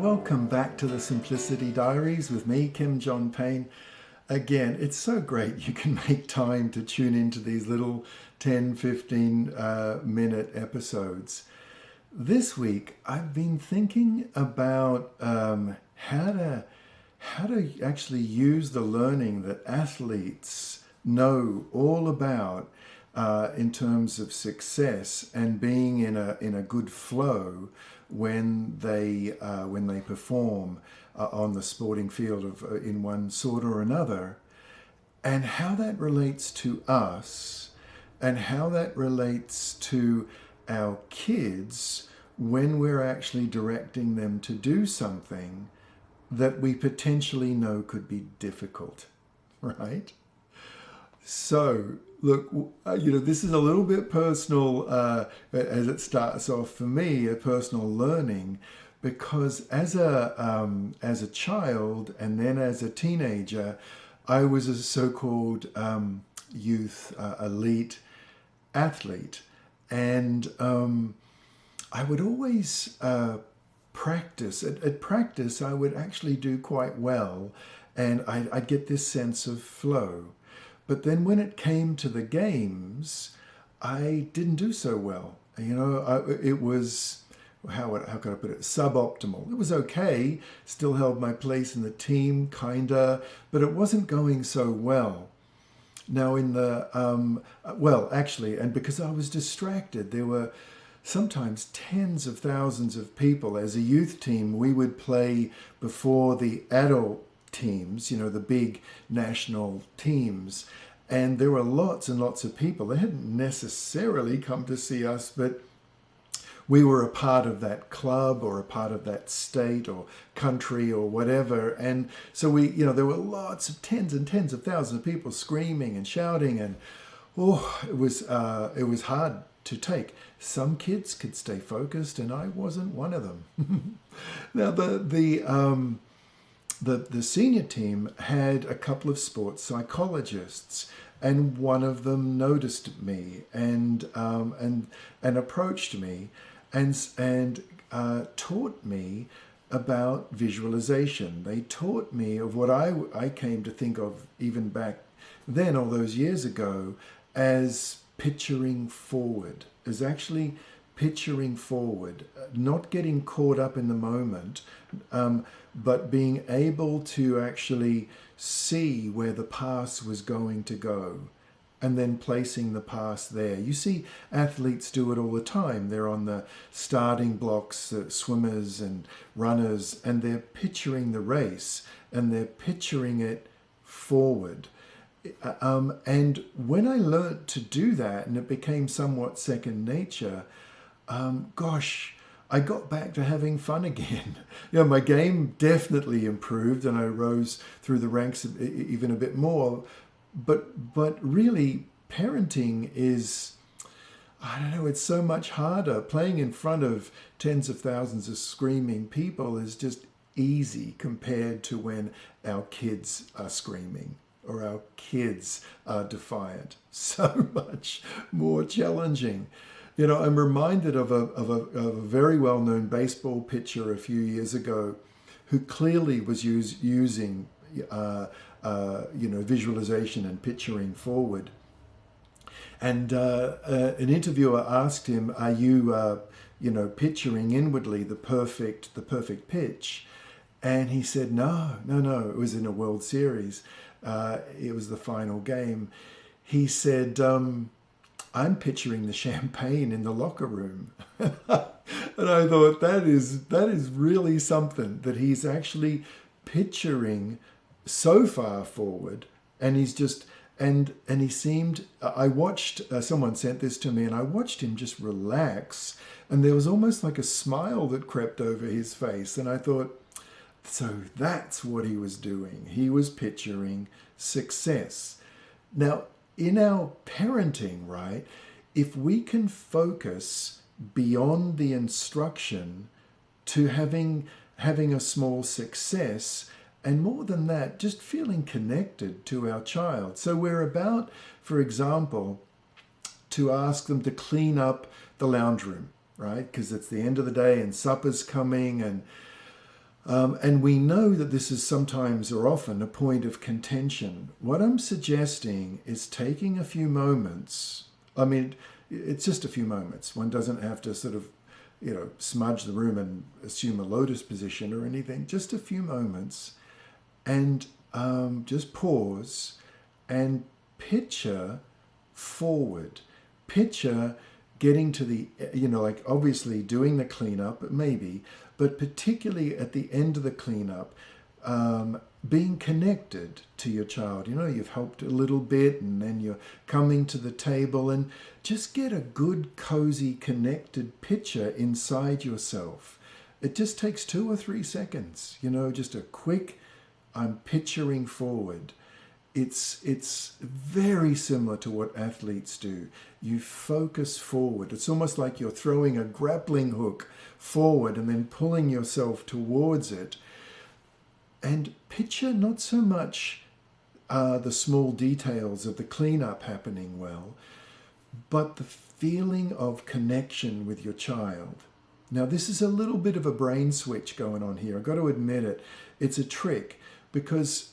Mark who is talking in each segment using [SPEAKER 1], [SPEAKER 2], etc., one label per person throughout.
[SPEAKER 1] welcome back to the Simplicity Diaries with me, Kim John Payne. Again, it's so great you can make time to tune into these little 10, 15 minute episodes. This week, I've been thinking about how to actually use the learning that athletes know all about in terms of success and being in a good flow when they perform on the sporting field in one sort or another, and how that relates to us and how that relates to our kids when we're actually directing them to do something that we potentially know could be difficult, right? So, look, this is a little bit personal as it starts off for me, a personal learning, because as a child and then as a teenager, I was a so-called youth elite athlete, and I would always practice. At practice, I would actually do quite well, and I'd get this sense of flow. But then when it came to the games, I didn't do so well. It was, how could I put it, suboptimal. It was okay, still held my place in the team, kinda, but it wasn't going so well. Now in the, and because I was distracted, there were sometimes tens of thousands of people. As a youth team, we would play before the adult teams, the big national teams, and there were lots and lots of people. They hadn't necessarily come to see us, but we were a part of that club or a part of that state or country or whatever. And so there were lots of tens and tens of thousands of people screaming and shouting, and it was hard to take. Some kids could stay focused, and I wasn't one of them. Now the senior team had a couple of sports psychologists, and one of them noticed me and approached me and taught me about visualization. They taught me of what I came to think of even back then, all those years ago, as picturing forward, as actually picturing forward, not getting caught up in the moment, but being able to actually see where the pass was going to go and then placing the pass there. You see athletes do it all the time. They're on the starting blocks, swimmers and runners, and they're picturing the race and they're picturing it forward. And when I learned to do that and it became somewhat second nature, I got back to having fun again. My game definitely improved and I rose through the ranks even a bit more. But really, parenting is, I don't know, it's so much harder. Playing in front of tens of thousands of screaming people is just easy compared to when our kids are screaming or our kids are defiant. So much more challenging. I'm reminded of a very well-known baseball pitcher a few years ago who clearly was using visualization and picturing forward. And an interviewer asked him, "Are you picturing inwardly the perfect pitch?" And he said, "No. It was in a World Series. It was the final game." He said, "I'm picturing the champagne in the locker room." And I thought that is really something, that he's actually picturing so far forward, and he's just and he seemed, I watched, someone sent this to me, and I watched him just relax, and there was almost like a smile that crept over his face, and I thought, so that's what he was doing. He was picturing success. Now, in our parenting, right, if we can focus beyond the instruction to having a small success, and more than that, just feeling connected to our child. So we're about, for example, to ask them to clean up the lounge room, right? Because it's the end of the day and supper's coming, and And we know that this is sometimes or often a point of contention. What I'm suggesting is taking a few moments. I mean, it's just a few moments. One doesn't have to sort of, smudge the room and assume a lotus position or anything. Just a few moments and just pause and picture forward. Picture getting to the, like obviously doing the cleanup, maybe, but particularly at the end of the cleanup, being connected to your child. You've helped a little bit and then you're coming to the table, and just get a good, cozy, connected picture inside yourself. It just takes 2 or 3 seconds, just a quick, I'm picturing forward. It's very similar to what athletes do. You focus forward. It's almost like you're throwing a grappling hook forward and then pulling yourself towards it. And picture not so much the small details of the cleanup happening well, but the feeling of connection with your child. Now, this is a little bit of a brain switch going on here. I've got to admit it. It's a trick, because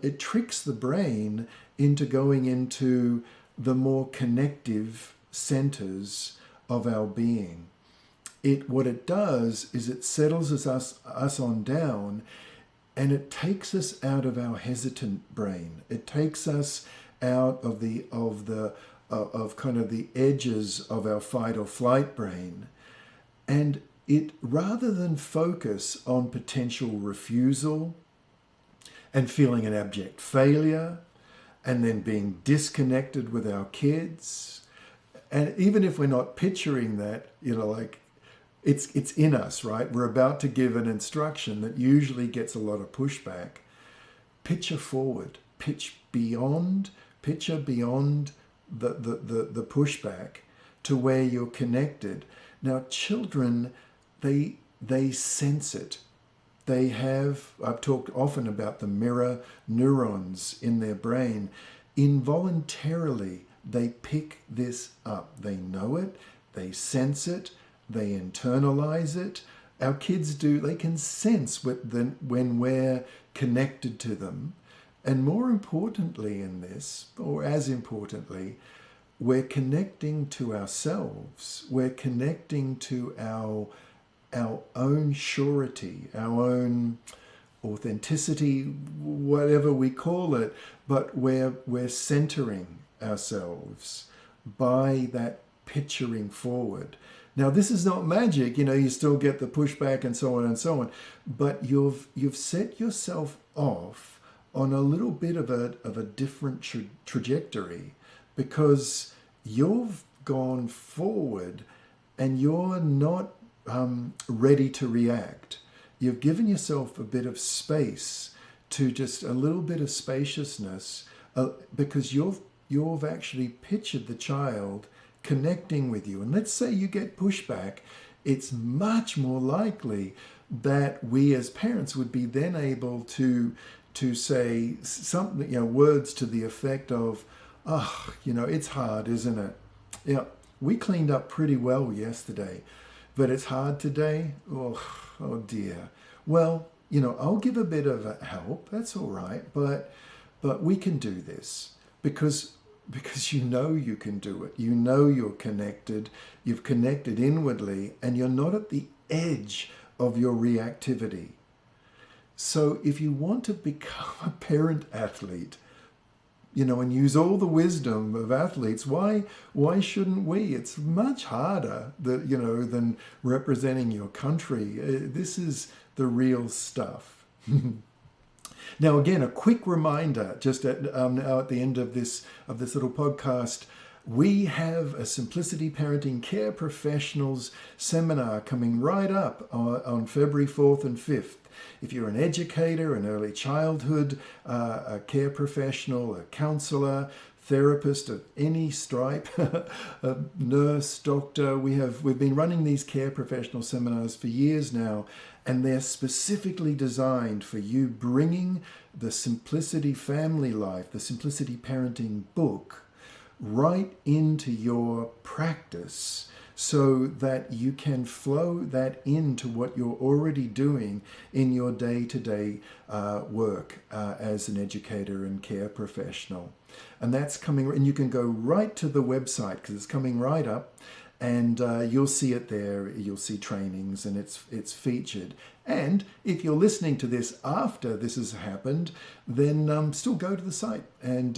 [SPEAKER 1] it tricks the brain into going into the more connective centers of our being. What it does is it settles us on down, and it takes us out of our hesitant brain. It takes us out of kind of the edges of our fight or flight brain, and it, rather than focus on potential refusal and feeling an abject failure, and then being disconnected with our kids. And even if we're not picturing that, like it's in us, right? We're about to give an instruction that usually gets a lot of pushback. Picture forward, picture beyond the pushback to where you're connected. Now, children, they sense it. I've talked often about the mirror neurons in their brain. Involuntarily, they pick this up. They know it, they sense it, they internalize it. Our kids do, they can sense when we're connected to them. And more importantly in this, or as importantly, we're connecting to ourselves. We're connecting to our own surety, our own authenticity, whatever we call it, but we're centering ourselves by that picturing forward. Now, this is not magic, you still get the pushback and so on, but you've set yourself off on a little bit of a different trajectory, because you've gone forward and you're not ready to react. You've given yourself a bit of space, to just a little bit of spaciousness, because you've actually pictured the child connecting with you. And let's say you get pushback, it's much more likely that we as parents would be then able to say something, words to the effect of, oh, it's hard, isn't it? Yeah, we cleaned up pretty well yesterday, but it's hard today. Oh dear. Well, I'll give a bit of help. That's all right. But we can do this, because you can do it. You're connected. You've connected inwardly, and you're not at the edge of your reactivity. So if you want to become a parent athlete, and use all the wisdom of athletes, why shouldn't we? It's much harder than representing your country. This is the real stuff. Now, again, a quick reminder, just now at the end of this little podcast, we have a Simplicity Parenting Care Professionals seminar coming right up on February 4th and 5th. If you're an educator, an early childhood a care professional, a counselor, therapist of any stripe, a nurse, doctor, we've been running these care professional seminars for years now, and they're specifically designed for you bringing the Simplicity Family Life, the Simplicity Parenting book, right into your practice, so that you can flow that into what you're already doing in your day-to-day work as an educator and care professional. And that's coming, and you can go right to the website because it's coming right up, and you'll see it there. You'll see trainings, and it's featured. And if you're listening to this after this has happened, then still go to the site and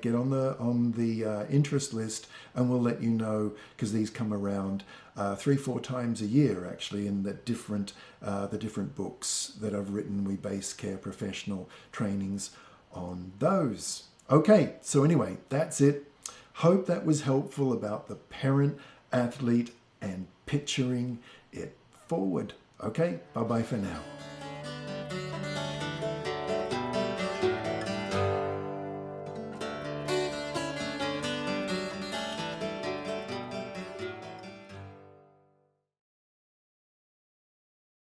[SPEAKER 1] get on the interest list, and we'll let you know, because these come around 3-4 times a year actually, in the different books that I've written. We base care professional trainings on those. Okay, so anyway, that's it. Hope that was helpful about the parent, athlete, and picturing it forward. Okay, bye-bye for now.